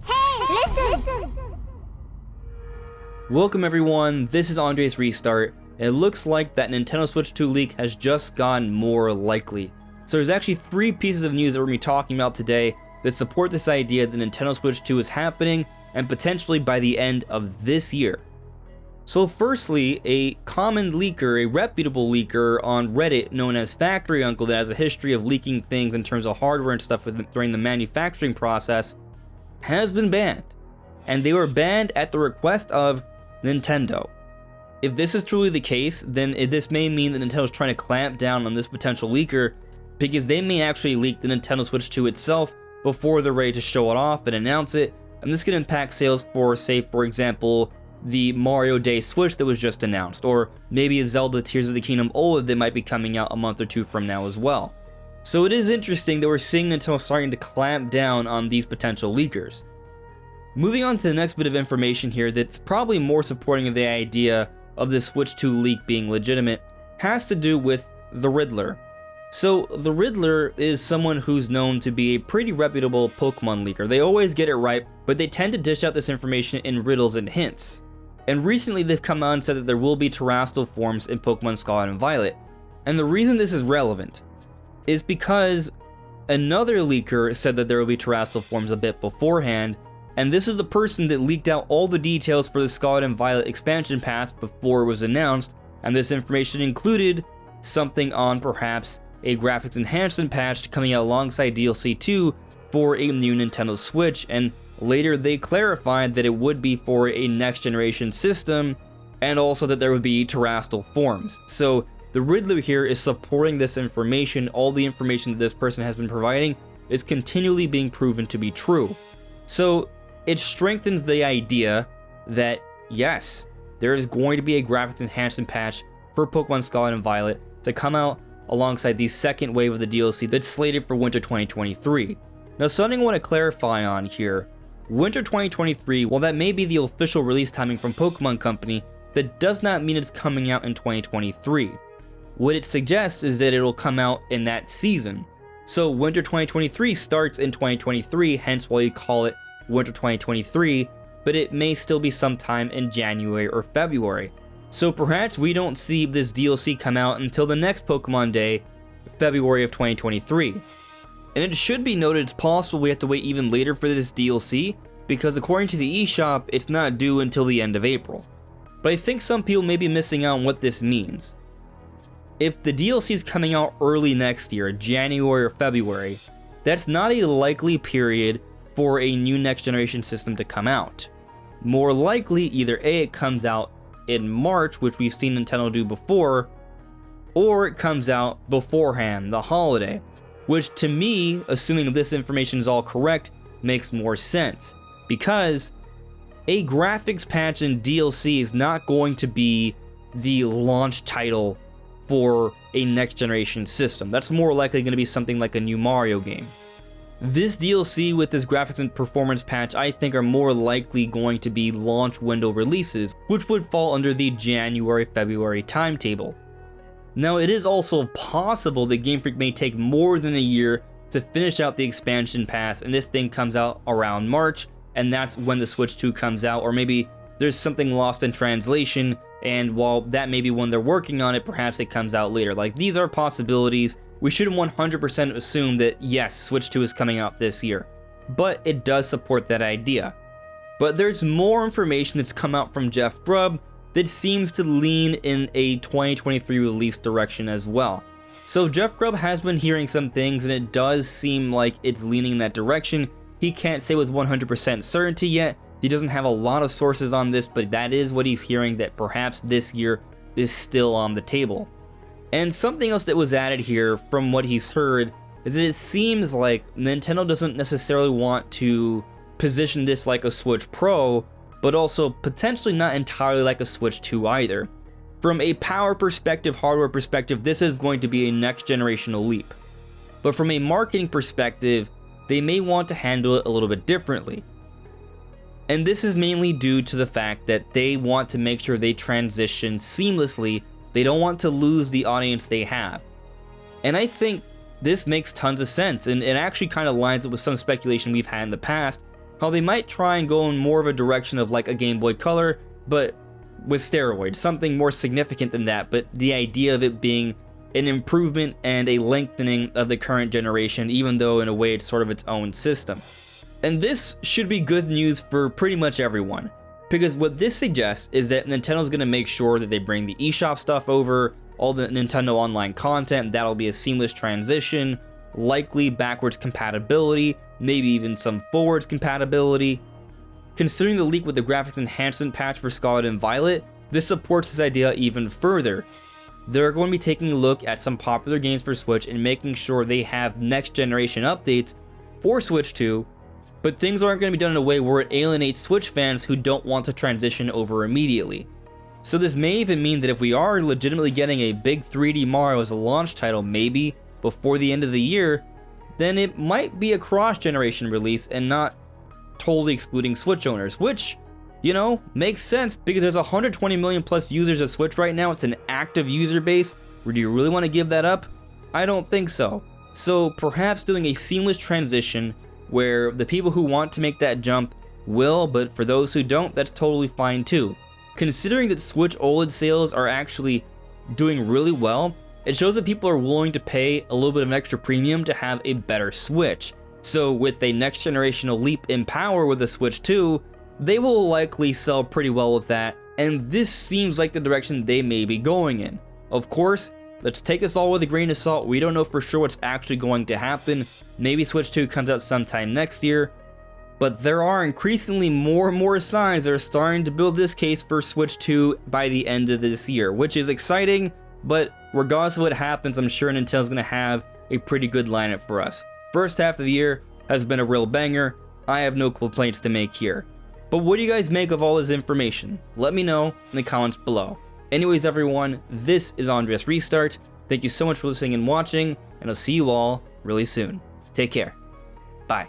Hey, listen! Welcome everyone, this is AndresRestart, and it looks like that Nintendo Switch 2 leak has just gotten more likely. So there's actually 3 pieces of news that we're going to be talking about today that support this idea that Nintendo Switch 2 is happening, and potentially by the end of this year. So firstly, a common leaker, a reputable leaker on Reddit known as Factory Uncle that has a history of leaking things in terms of hardware and stuff during the manufacturing process, has been banned. And they were banned at the request of Nintendo. If this is truly the case, then this may mean that Nintendo is trying to clamp down on this potential leaker, because they may actually leak the Nintendo Switch 2 itself before they're ready to show it off and announce it, and this could impact sales for, say, for example, the Mario Day Switch that was just announced, or maybe a Zelda Tears of the Kingdom OLED that might be coming out a month or 2 from now as well. So it is interesting that we're seeing Nintendo starting to clamp down on these potential leakers. Moving on to the next bit of information here that's probably more supporting of the idea of the Switch 2 leak being legitimate has to do with the Riddler. So the Riddler is someone who's known to be a pretty reputable Pokemon leaker. They always get it right, but they tend to dish out this information in riddles and hints. And recently they've come out and said that there will be terrestrial forms in Pokemon Scarlet and Violet. And the reason this is relevant is because another leaker said that there will be terrestrial forms a bit beforehand, and this is the person that leaked out all the details for the Scarlet and Violet expansion pass before it was announced, and this information included something on perhaps a graphics enhancement patch coming out alongside DLC 2 for a new Nintendo Switch, and later they clarified that it would be for a next generation system, and also that there would be terrestrial forms. So the Riddler here is supporting this information. All the information that this person has been providing is continually being proven to be true. So it strengthens the idea that, yes, there is going to be a graphics enhancement patch for Pokemon Scarlet and Violet to come out alongside the second wave of the DLC that's slated for winter 2023. Now, something I want to clarify on here, winter 2023, while that may be the official release timing from Pokemon Company, that does not mean it's coming out in 2023. What it suggests is that it'll come out in that season. So winter 2023 starts in 2023, hence why you call it winter 2023, but it may still be sometime in January or February. So perhaps we don't see this DLC come out until the next Pokemon Day, February of 2023. And it should be noted it's possible we have to wait even later for this DLC, because according to the eShop, it's not due until the end of April. But I think some people may be missing out on what this means. If the DLC is coming out early next year, January or February, that's not a likely period for a new next generation system to come out. More likely, either A, it comes out in March, which we've seen Nintendo do before, or it comes out beforehand, the holiday, which to me, assuming this information is all correct, makes more sense, because a graphics patch in DLC is not going to be the launch title for a next generation system. That's more likely going to be something like a new Mario game. This DLC with this graphics and performance patch I think are more likely going to be launch window releases, which would fall under the January-February timetable. Now, it is also possible that Game Freak may take more than a year to finish out the expansion pass, and this thing comes out around March, and that's when the Switch 2 comes out, or maybe there's something lost in translation, and while that may be when they're working on it, perhaps it comes out later. Like, these are possibilities. We shouldn't 100% assume that, yes, Switch 2 is coming out this year, but it does support that idea. But there's more information that's come out from Jeff Grubb that seems to lean in a 2023 release direction as well. So Jeff Grubb has been hearing some things, and it does seem like it's leaning in that direction. He can't say with 100% certainty yet. He doesn't have a lot of sources on this, but that is what he's hearing, that perhaps this year is still on the table. And something else that was added here from what he's heard is that it seems like Nintendo doesn't necessarily want to position this like a Switch Pro, but also potentially not entirely like a Switch 2 either. From a power perspective, hardware perspective, this is going to be a next generational leap. But from a marketing perspective, they may want to handle it a little bit differently. And this is mainly due to the fact that they want to make sure they transition seamlessly. They don't want to lose the audience they have. And I think this makes tons of sense, and it actually kind of lines up with some speculation we've had in the past, how they might try and go in more of a direction of like a Game Boy Color, but with steroids, something more significant than that, but the idea of it being an improvement and a lengthening of the current generation, even though in a way it's sort of its own system. And this should be good news for pretty much everyone, because what this suggests is that Nintendo's going to make sure that they bring the eShop stuff over, all the Nintendo Online content, that'll be a seamless transition, likely backwards compatibility, maybe even some forwards compatibility. Considering the leak with the graphics enhancement patch for Scarlet and Violet, this supports this idea even further. They're going to be taking a look at some popular games for Switch and making sure they have next generation updates for Switch 2, but things aren't going to be done in a way where it alienates Switch fans who don't want to transition over immediately. So this may even mean that if we are legitimately getting a big 3D Mario as a launch title maybe before the end of the year, then it might be a cross-generation release and not totally excluding Switch owners, which, you know, makes sense because there's 120 million plus users of Switch right now. It's an active user base. Do you really want to give that up? I don't think so. So perhaps doing a seamless transition where the people who want to make that jump will, but for those who don't, that's totally fine too. Considering that Switch OLED sales are actually doing really well, it shows that people are willing to pay a little bit of an extra premium to have a better Switch. So with a next generational leap in power with the Switch 2, they will likely sell pretty well with that, and this seems like the direction they may be going in. Of course, let's take this all with a grain of salt. We don't know for sure what's actually going to happen. Maybe Switch 2 comes out sometime next year, but there are increasingly more and more signs that are starting to build this case for Switch 2 by the end of this year, which is exciting, but regardless of what happens, I'm sure Nintendo's going to have a pretty good lineup for us. First half of the year has been a real banger. I have no complaints to make here. But what do you guys make of all this information? Let me know in the comments below. Anyways, everyone, this is AndresRestart. Thank you so much for listening and watching, and I'll see you all really soon. Take care. Bye.